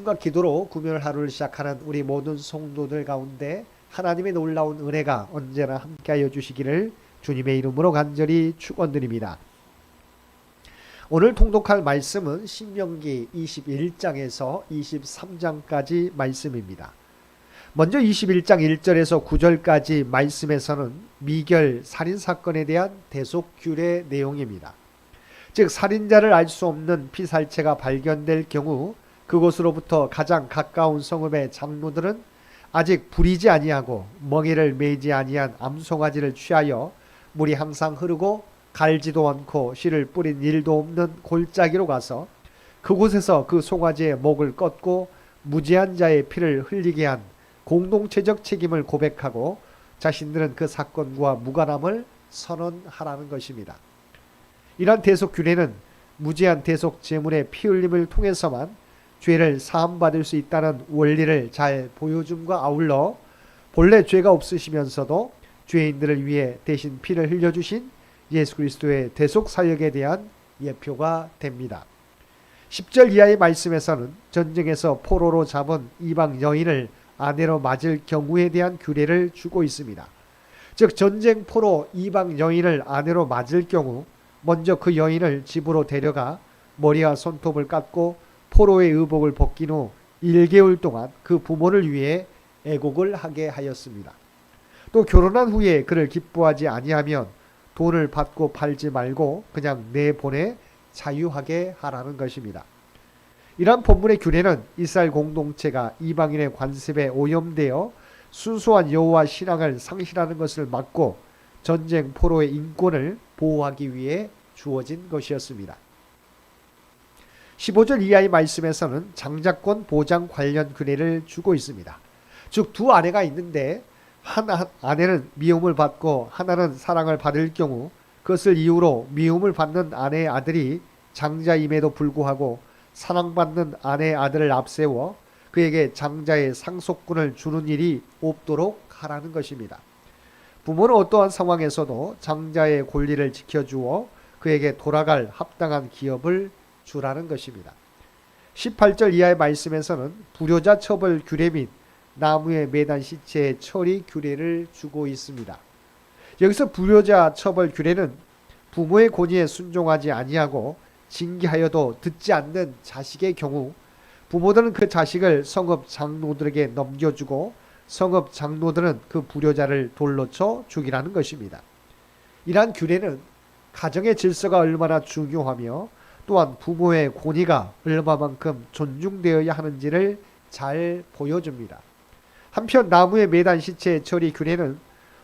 말씀과 기도로 금요일 하루를 시작하는 우리 모든 성도들 가운데 하나님의 놀라운 은혜가 언제나 함께하여 주시기를 주님의 이름으로 간절히 축원드립니다. 오늘 통독할 말씀은 신명기 21장에서 23장까지 말씀입니다. 먼저 21장 1절에서 9절까지 말씀에서는 미결 살인사건에 대한 대속 규례 내용입니다. 즉 살인자를 알 수 없는 피살체가 발견될 경우 그곳으로부터 가장 가까운 성읍의 장로들은 아직 부리지 아니하고 멍에를 매지 아니한 암송아지를 취하여 물이 항상 흐르고 갈지도 않고 씨를 뿌린 일도 없는 골짜기로 가서 그곳에서 그 송아지의 목을 꺾고 무죄한 자의 피를 흘리게 한 공동체적 책임을 고백하고 자신들은 그 사건과 무관함을 선언하라는 것입니다. 이러한 대속 규례는 무죄한 대속 제물의 피 흘림을 통해서만 죄를 사함받을 수 있다는 원리를 잘 보여줌과 아울러 본래 죄가 없으시면서도 죄인들을 위해 대신 피를 흘려주신 예수 그리스도의 대속 사역에 대한 예표가 됩니다. 10절 이하의 말씀에서는 전쟁에서 포로로 잡은 이방 여인을 아내로 맞을 경우에 대한 규례를 주고 있습니다. 즉 전쟁 포로 이방 여인을 아내로 맞을 경우 먼저 그 여인을 집으로 데려가 머리와 손톱을 깎고 포로의 의복을 벗긴 후 1개월 동안 그 부모를 위해 애곡을 하게 하였습니다. 또 결혼한 후에 그를 기뻐하지 아니하면 돈을 받고 팔지 말고 그냥 내보내 자유하게 하라는 것입니다. 이러한 본문의 규례는 이스라엘 공동체가 이방인의 관습에 오염되어 순수한 여호와 신앙을 상실하는 것을 막고 전쟁 포로의 인권을 보호하기 위해 주어진 것이었습니다. 15절 이하의 말씀에서는 장자권 보장 관련 규례를 주고 있습니다. 즉 두 아내가 있는데 한 아내는 미움을 받고 하나는 사랑을 받을 경우 그것을 이유로 미움을 받는 아내의 아들이 장자임에도 불구하고 사랑받는 아내의 아들을 앞세워 그에게 장자의 상속권을 주는 일이 없도록 하라는 것입니다. 부모는 어떠한 상황에서도 장자의 권리를 지켜주어 그에게 돌아갈 합당한 기업을 주라는 것입니다. 18절 이하의 말씀에서는 불효자 처벌 규례 및 나무에 매단 시체의 처리 규례를 주고 있습니다. 여기서 불효자 처벌 규례는 부모의 권위에 순종하지 아니하고 징계하여도 듣지 않는 자식의 경우 부모들은 그 자식을 성읍 장로들에게 넘겨주고 성읍 장로들은 그 불효자를 돌로 쳐 죽이라는 것입니다. 이러한 규례는 가정의 질서가 얼마나 중요하며 또한 부모의 권위가 얼마만큼 존중되어야 하는지를 잘 보여줍니다. 한편 나무에 매단 시체의 처리 규례는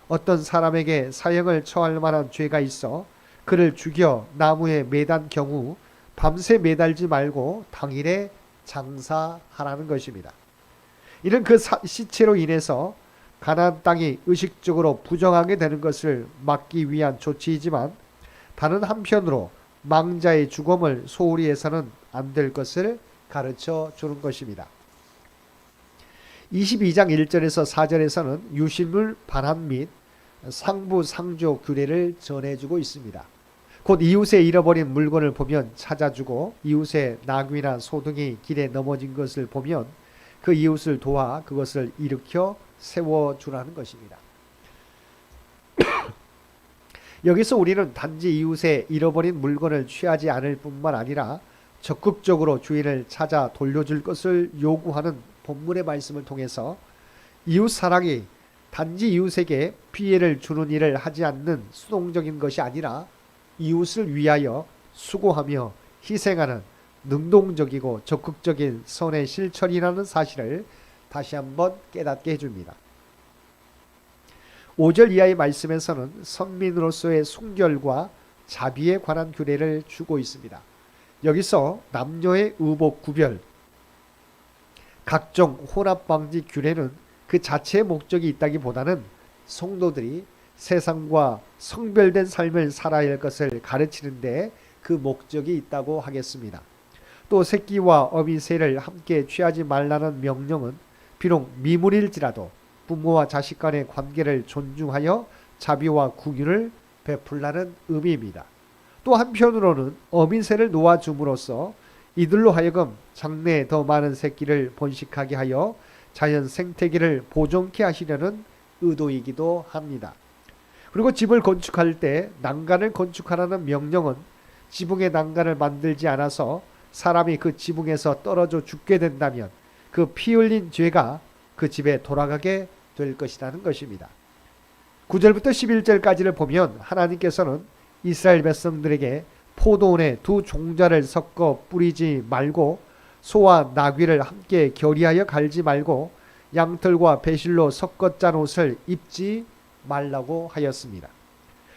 어떤 사람에게 사형을 처할 만한 죄가 있어 그를 죽여 나무에 매단 경우 밤새 매달지 말고 당일에 장사하라는 것입니다. 이는 그 시체로 인해서 가나안 땅이 의식적으로 부정하게 되는 것을 막기 위한 조치이지만 다른 한편으로 망자의 죽음을 소홀히 해서는 안 될 것을 가르쳐 주는 것입니다. 22장 1절에서 4절에서는 유실물 반환 및 상부 상조 규례를 전해주고 있습니다. 곧 이웃의 잃어버린 물건을 보면 찾아주고 이웃의 나귀나 소등이 길에 넘어진 것을 보면 그 이웃을 도와 그것을 일으켜 세워주라는 것입니다. 여기서 우리는 단지 이웃의 잃어버린 물건을 취하지 않을 뿐만 아니라 적극적으로 주인을 찾아 돌려줄 것을 요구하는 본문의 말씀을 통해서 이웃 사랑이 단지 이웃에게 피해를 주는 일을 하지 않는 수동적인 것이 아니라 이웃을 위하여 수고하며 희생하는 능동적이고 적극적인 선의 실천이라는 사실을 다시 한번 깨닫게 해줍니다. 5절 이하의 말씀에서는 선민으로서의 순결과 자비에 관한 규례를 주고 있습니다. 여기서 남녀의 의복 구별, 각종 혼합 방지 규례는 그 자체의 목적이 있다기보다는 성도들이 세상과 성별된 삶을 살아야 할 것을 가르치는데 그 목적이 있다고 하겠습니다. 또 새끼와 어미새를 함께 취하지 말라는 명령은 비록 미물일지라도 부모와 자식 간의 관계를 존중하여 자비와 긍휼을 베풀라는 의미입니다. 또 한편으로는 어미새를 놓아줌으로써 이들로 하여금 장래에 더 많은 새끼를 번식하게 하여 자연 생태계를 보존케 하시려는 의도이기도 합니다. 그리고 집을 건축할 때 난간을 건축하라는 명령은 지붕의 난간을 만들지 않아서 사람이 그 지붕에서 떨어져 죽게 된다면 그 피 흘린 죄가 그 집에 돌아가게 될 것이라는 것입니다. 9절부터 11절까지를 보면 하나님께서는 이스라엘 백성들에게 포도원에 두 종자를 섞어 뿌리지 말고 소와 나귀를 함께 결의하여 갈지 말고 양털과 배실로 섞어 짠 옷을 입지 말라고 하였습니다.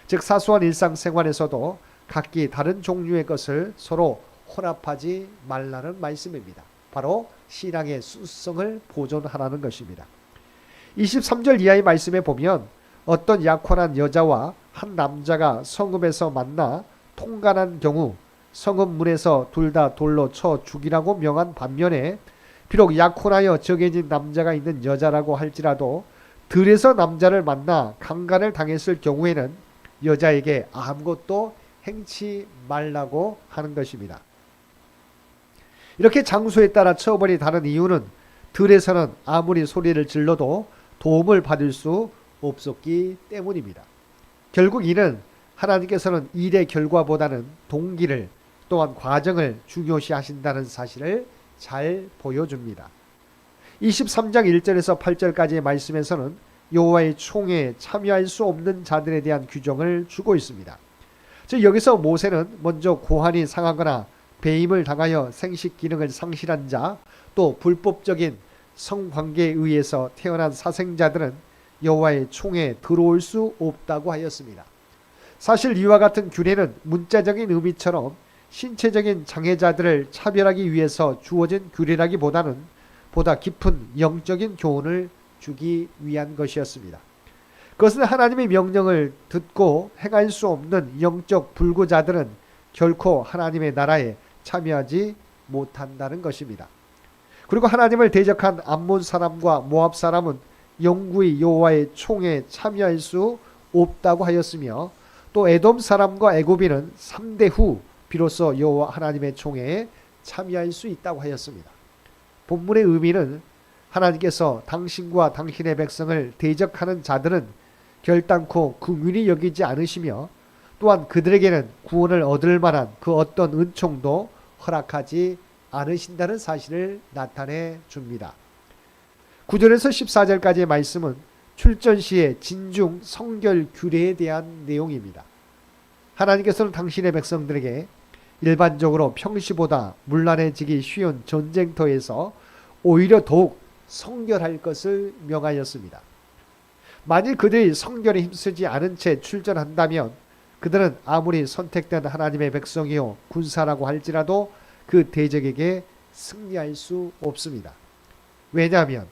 즉 사소한 일상생활에서도 각기 다른 종류의 것을 서로 혼합하지 말라는 말씀입니다. 바로 신앙의 순수성을 보존하라는 것입니다. 23절 이하의 말씀에 보면 어떤 약혼한 여자와 한 남자가 성읍에서 만나 통간한 경우 성읍 문에서 둘 다 돌로 쳐 죽이라고 명한 반면에 비록 약혼하여 정해진 남자가 있는 여자라고 할지라도 들에서 남자를 만나 강간을 당했을 경우에는 여자에게 아무것도 행치 말라고 하는 것입니다. 이렇게 장소에 따라 처벌이 다른 이유는 들에서는 아무리 소리를 질러도 도움을 받을 수 없었기 때문입니다. 결국 이는 하나님께서는 일의 결과보다는 동기를 또한 과정을 중요시 하신다는 사실을 잘 보여줍니다. 23장 1절에서 8절까지의 말씀에서는 여호와의 총회에 참여할 수 없는 자들에 대한 규정을 주고 있습니다. 즉 여기서 모세는 먼저 고환이 상하거나 배임을 당하여 생식 기능을 상실한 자, 또 불법적인 성관계에 의해서 태어난 사생자들은 여호와의 총회에 들어올 수 없다고 하였습니다. 사실 이와 같은 규례는 문자적인 의미처럼 신체적인 장애자들을 차별하기 위해서 주어진 규례라기보다는 보다 깊은 영적인 교훈을 주기 위한 것이었습니다. 그것은 하나님의 명령을 듣고 행할 수 없는 영적 불구자들은 결코 하나님의 나라에 참여하지 못한다는 것입니다. 그리고 하나님을 대적한 암몬 사람과 모압 사람은 영구히 여호와의 총회에 참여할 수 없다고 하였으며 또 에돔 사람과 애굽인은 3대 후 비로소 여호와 하나님의 총회에 참여할 수 있다고 하였습니다. 본문의 의미는 하나님께서 당신과 당신의 백성을 대적하는 자들은 결단코 긍휼히 여기지 않으시며 또한 그들에게는 구원을 얻을 만한 그 어떤 은총도 허락하지 않으신다는 사실을 나타내 줍니다. 9절에서 14절까지의 말씀은 출전 시의 진중 성결 규례에 대한 내용입니다. 하나님께서는 당신의 백성들에게 일반적으로 평시보다 문란해지기 쉬운 전쟁터에서 오히려 더욱 성결할 것을 명하였습니다. 만일 그들이 성결에 힘쓰지 않은 채 출전한다면 그들은 아무리 선택된 하나님의 백성이요 군사라고 할지라도 그 대적에게 승리할 수 없습니다. 왜냐하면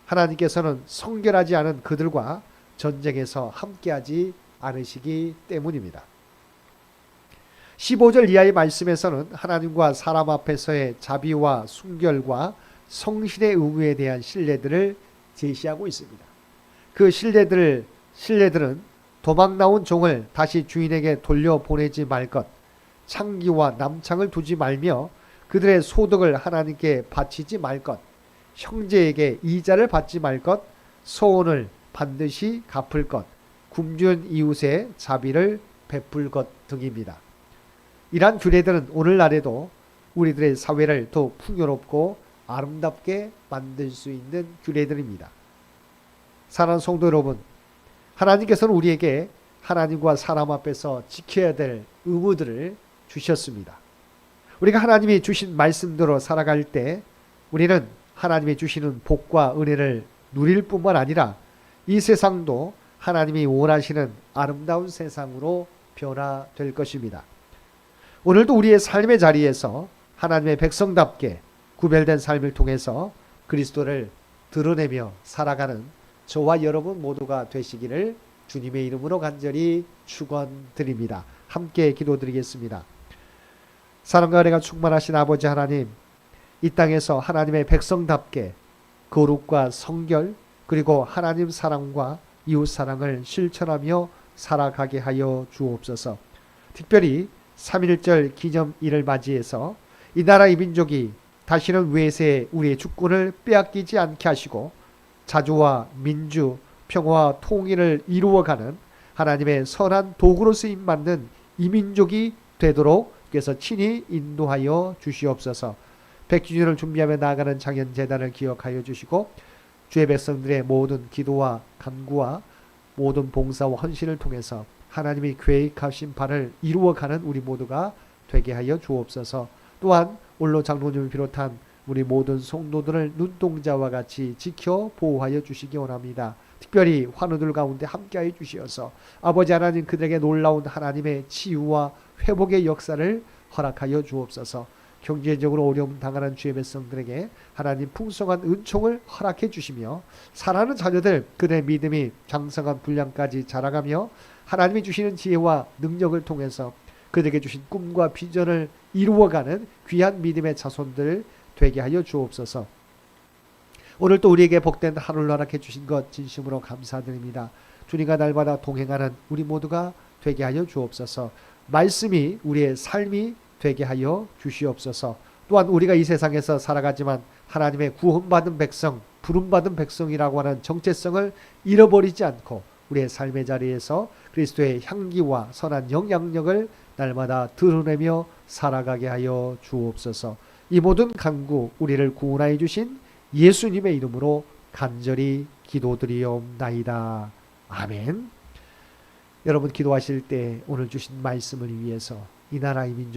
하나님께서는 성결하지 않은 그들과 전쟁에서 함께하지 않으시기 때문입니다. 15절 이하의 말씀에서는 하나님과 사람 앞에서의 자비와 순결과 성실의 의무에 대한 신뢰들을 제시하고 있습니다. 그 신뢰들은 도망 나온 종을 다시 주인에게 돌려보내지 말 것, 창기와 남창을 두지 말며 그들의 소득을 하나님께 바치지 말 것, 형제에게 이자를 받지 말 것, 소원을 반드시 갚을 것, 굶주린 이웃의 자비를 베풀 것 등입니다. 이러한 규례들은 오늘날에도 우리들의 사회를 더욱 풍요롭고 아름답게 만들 수 있는 규례들입니다. 사랑하는 성도 여러분, 하나님께서는 우리에게 하나님과 사람 앞에서 지켜야 될 의무들을 주셨습니다. 우리가 하나님이 주신 말씀대로 살아갈 때 우리는 하나님이 주시는 복과 은혜를 누릴 뿐만 아니라 이 세상도 하나님이 원하시는 아름다운 세상으로 변화될 것입니다. 오늘도 우리의 삶의 자리에서 하나님의 백성답게 구별된 삶을 통해서 그리스도를 드러내며 살아가는 저와 여러분 모두가 되시기를 주님의 이름으로 간절히 축원드립니다. 함께 기도드리겠습니다. 사랑과 은혜가 충만하신 아버지 하나님, 이 땅에서 하나님의 백성답게 거룩과 성결 그리고 하나님 사랑과 이웃 사랑을 실천하며 살아가게 하여 주옵소서. 특별히 3.1절 기념일을 맞이해서 이 나라 이 민족이 다시는 외세에 우리의 주권을 빼앗기지 않게 하시고 자주와 민주, 평화와 통일을 이루어가는 하나님의 선한 도구로 쓰임받는 이 민족이 되도록 그래서 친히 인도하여 주시옵소서. 100주년을 준비하며 나아가는 장현재단을 기억하여 주시고 주의 백성들의 모든 기도와 간구와 모든 봉사와 헌신을 통해서 하나님이 계획하신 바를 이루어가는 우리 모두가 되게 하여 주옵소서. 또한 올로 장로님을 비롯한 우리 모든 성도들을 눈동자와 같이 지켜 보호하여 주시기 원합니다. 특별히 환우들 가운데 함께하여 주시어서 아버지 하나님 그들에게 놀라운 하나님의 치유와 회복의 역사를 허락하여 주옵소서. 경제적으로 어려움 당하는 주의 백성들에게 하나님 풍성한 은총을 허락해 주시며 사랑하는 자녀들 그들의 믿음이 장성한 분량까지 자라가며 하나님이 주시는 지혜와 능력을 통해서 그들에게 주신 꿈과 비전을 이루어가는 귀한 믿음의 자손들 되게 하여 주옵소서. 오늘 또 우리에게 복된 하루를 허락해 주신 것 진심으로 감사드립니다. 주님과 날마다 동행하는 우리 모두가 되게 하여 주옵소서. 말씀이 우리의 삶이 되게 하여 주시옵소서. 또한 우리가 이 세상에서 살아가지만 하나님의 구원받은 백성, 부름받은 백성이라고 하는 정체성을 잃어버리지 않고 우리의 삶의 자리에서 그리스도의 향기와 선한 영향력을 날마다 드러내며 살아가게 하여 주옵소서. 이 모든 간구 우리를 구원하여 주신 예수님의 이름으로 간절히 기도드리옵나이다. 아멘. 여러분 기도하실 때 오늘 주신 말씀을 위해서 이 나라 이 민족